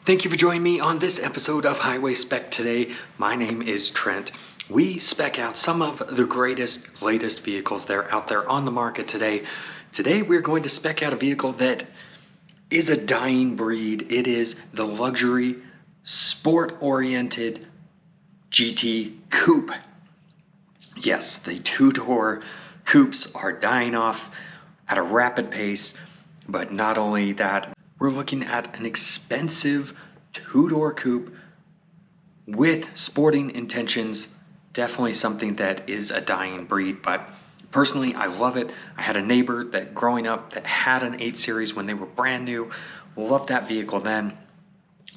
Thank you for joining me on this episode of Highway Spec today. My name is Trent. We spec out some of the greatest, latest vehicles that are out there on the market today. Today we're going to spec out a vehicle that is a dying breed. It is the luxury, sport-oriented GT Coupe. Yes, the two-door coupes are dying off at a rapid pace, but not only that, we're looking at an expensive two-door coupe with sporting intentions. Definitely something that is a dying breed, but personally I love it. I had a neighbor that growing up that had an 8 Series when they were brand new. Loved that vehicle then.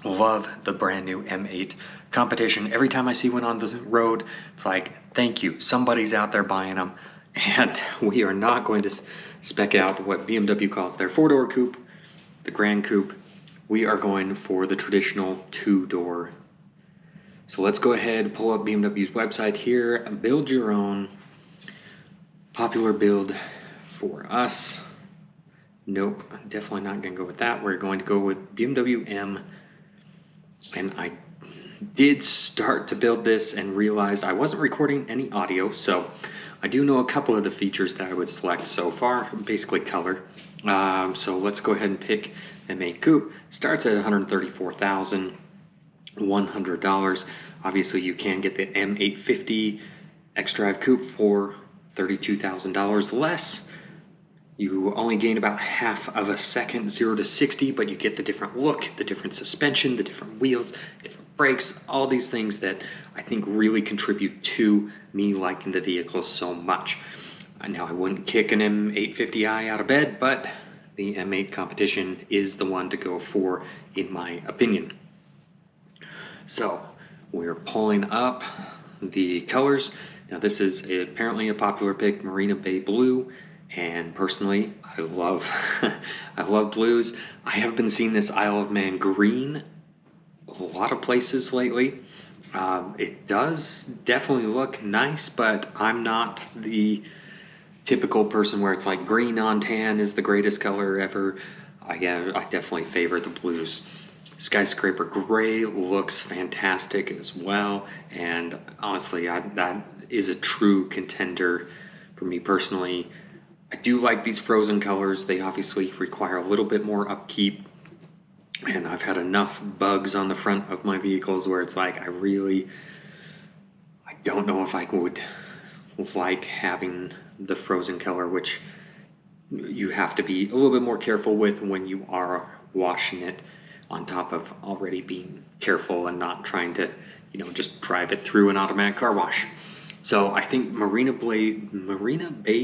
Love the brand new M8 Competition. Every time I see one on the road, it's like, thank you, somebody's out there buying them. And we are not going to spec out what BMW calls their 4-door coupe, the Grand Coupe. We are going for the traditional 2-door. So let's go ahead and pull up BMW's website here, build your own popular build for us. Nope, definitely not going to go with that. We're going to go with BMW M. And I did start to build this and realized I wasn't recording any audio, so I do know a couple of the features that I would select so far, basically color. So let's go ahead and pick M8 Coupe. Starts at $134,100. Obviously you can get the M850 X-Drive Coupe for $32,000 less. You only gain about half of a second 0 to 60, but you get the different look, the different suspension, the different wheels, different brakes, all these things that I think really contribute to me liking the vehicle so much. Now I wouldn't kick an M850i out of bed, but the M8 Competition is the one to go for in my opinion. So we're pulling up the colors. Now this is apparently a popular pick, Marina Bay Blue. And personally, I love I love blues. I have been seeing this Isle of Man green a lot of places lately. It does definitely look nice, but I'm not the typical person where it's like green on tan is the greatest color ever. I definitely favor the blues. Skyscraper gray looks fantastic as well, and honestly that is a true contender for me personally. I do like these frozen colors. They obviously require a little bit more upkeep, and I've had enough bugs on the front of my vehicles where it's like I don't know if I would like having the frozen color, which you have to be a little bit more careful with when you are washing it, on top of already being careful and not trying to, just drive it through an automatic car wash. So I think Marina Bay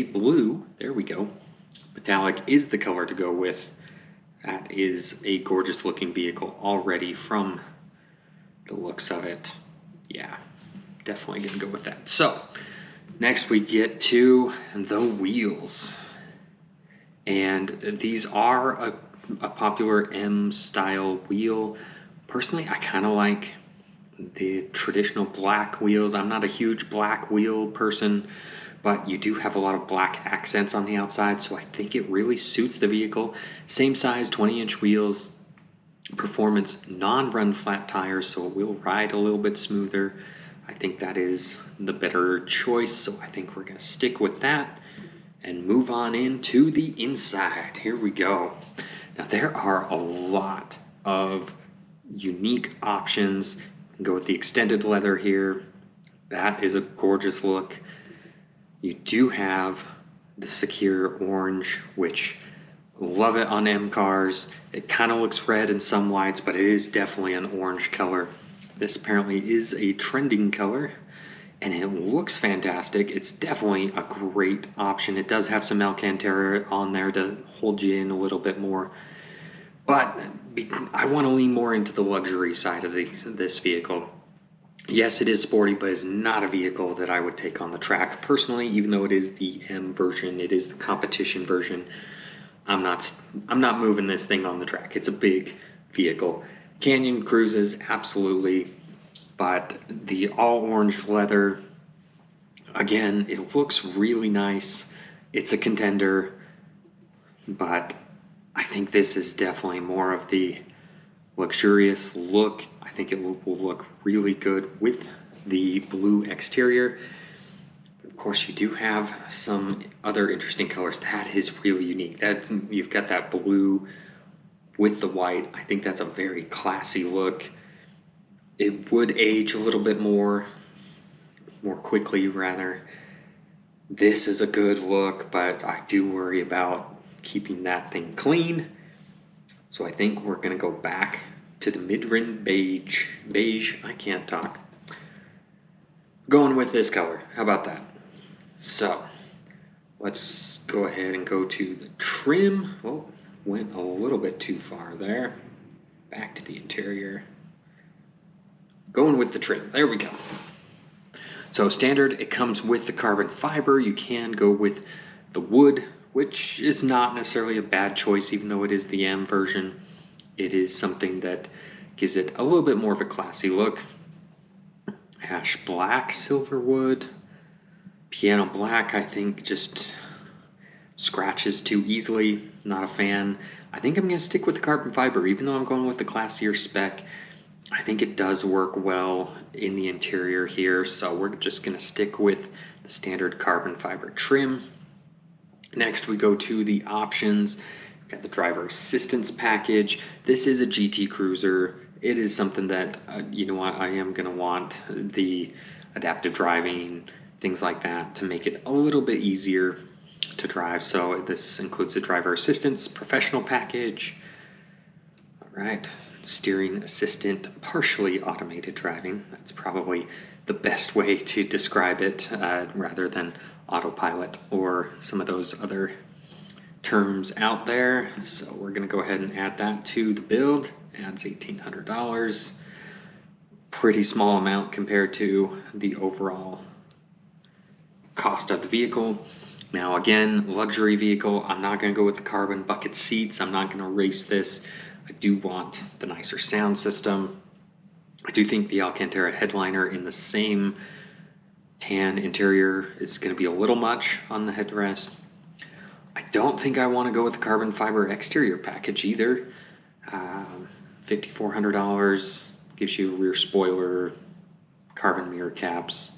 Blue, there we go, metallic is the color to go with. That is a gorgeous looking vehicle already from the looks of it. Yeah, definitely gonna go with that. So next we get to the wheels. And these are a popular M style wheel. Personally, I kind of like the traditional black wheels. I'm not a huge black wheel person, but you do have a lot of black accents on the outside, so I think it really suits the vehicle. Same size, 20-inch wheels, performance, non-run flat tires, so it will ride a little bit smoother. I think that is the better choice, so I think we're going to stick with that and move on into the inside. Here we go. Now there are a lot of unique options. Go with the extended leather here. That is a gorgeous look. You do have the secure orange, which love it on M cars. It kind of looks red in some lights, but it is definitely an orange color. This apparently is a trending color, and it looks fantastic. It's definitely a great option. It does have some Alcantara on there to hold you in a little bit more. But I want to lean more into the luxury side of this vehicle. Yes, it is sporty, but it's not a vehicle that I would take on the track. Personally, even though it is the M version, it is the competition version, I'm not moving this thing on the track. It's a big vehicle. Canyon cruises, absolutely. But the all orange leather, again, it looks really nice. It's a contender, but I think this is definitely more of the luxurious look. I think it will look really good with the blue exterior. Of course, you do have some other interesting colors. That is really unique. You've got that blue with the white. I think that's a very classy look. It would age a little bit more quickly rather. This is a good look, but I do worry about keeping that thing clean. So I think we're gonna go back to the mid-rim beige. I can't talk. Going with this color, how about that? So let's go ahead and go to the trim. Oh, went a little bit too far there. Back to the interior. Going with the trim, there we go. So standard, it comes with the carbon fiber. You can go with the wood, which is not necessarily a bad choice, even though it is the M version. It is something that gives it a little bit more of a classy look. Ash black, silver wood. Piano black, I think, just scratches too easily. Not a fan. I think I'm going to stick with the carbon fiber, even though I'm going with the classier spec. I think it does work well in the interior here, so we're just going to stick with the standard carbon fiber trim. Next, we go to the options. We've got the driver assistance package. This is a GT Cruiser. It is something that, you know what, I am going to want the adaptive driving, things like that, to make it a little bit easier to drive. So this includes the driver assistance professional package. All right. Steering assistant, partially automated driving. That's probably the best way to describe it, rather than autopilot or some of those other terms out there. So we're going to go ahead and add that to the build. Adds $1,800. Pretty small amount compared to the overall cost of the vehicle. Now again, luxury vehicle. I'm not going to go with the carbon bucket seats. I'm not going to race this. I do want the nicer sound system. I do think the Alcantara headliner in the same tan interior is going to be a little much on the headrest. I don't think I want to go with the carbon fiber exterior package either. $5,400 gives you rear spoiler, carbon mirror caps,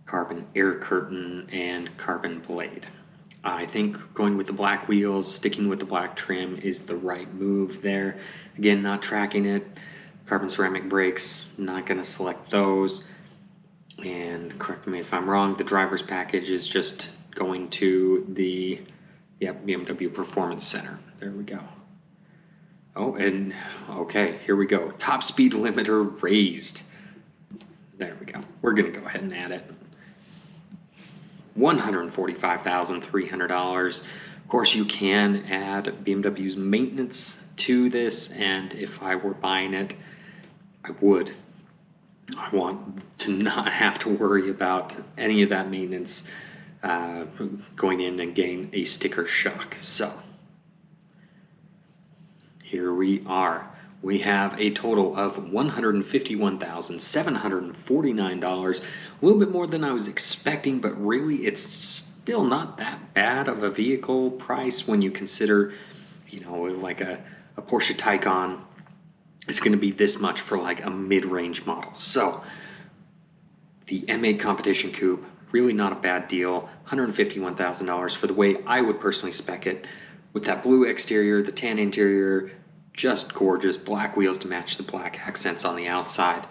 carbon air curtain, and carbon blade. I think going with the black wheels, sticking with the black trim is the right move there. Again, not tracking it. Carbon ceramic brakes, not going to select those. And correct me if I'm wrong, the driver's package is just going to the BMW Performance Center. There we go. Oh, and okay, here we go. Top speed limiter raised. There we go. We're going to go ahead and add it. $145,300. Of course, you can add BMW's maintenance to this, and if I were buying it, I would. I want to not have to worry about any of that maintenance going in and getting a sticker shock. So here we are. We have a total of $151,749. A little bit more than I was expecting, but really it's still not that bad of a vehicle price when you consider, you know, like a Porsche Taycan is going to be this much for like a mid-range model. So the M8 Competition Coupe, really not a bad deal. $151,000 for the way I would personally spec it, with that blue exterior, the tan interior, just gorgeous. Black wheels to match the black accents on the outside.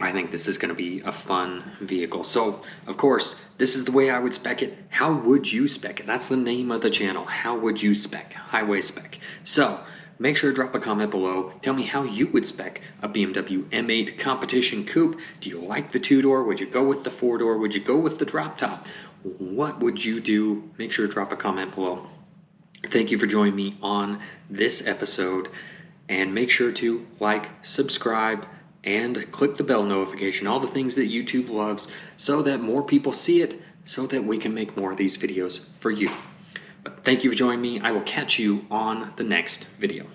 I think this is going to be a fun vehicle. So, of course, this is the way I would spec it. How would you spec it? That's the name of the channel. How would you spec? Highway Spec. So, make sure to drop a comment below. Tell me how you would spec a BMW M8 Competition Coupe. Do you like the two-door? Would you go with the four-door? Would you go with the drop top? What would you do? Make sure to drop a comment below. Thank you for joining me on this episode, and make sure to like, subscribe, and click the bell notification, all the things that YouTube loves, so that more people see it, so that we can make more of these videos for you. But thank you for joining me. I will catch you on the next video.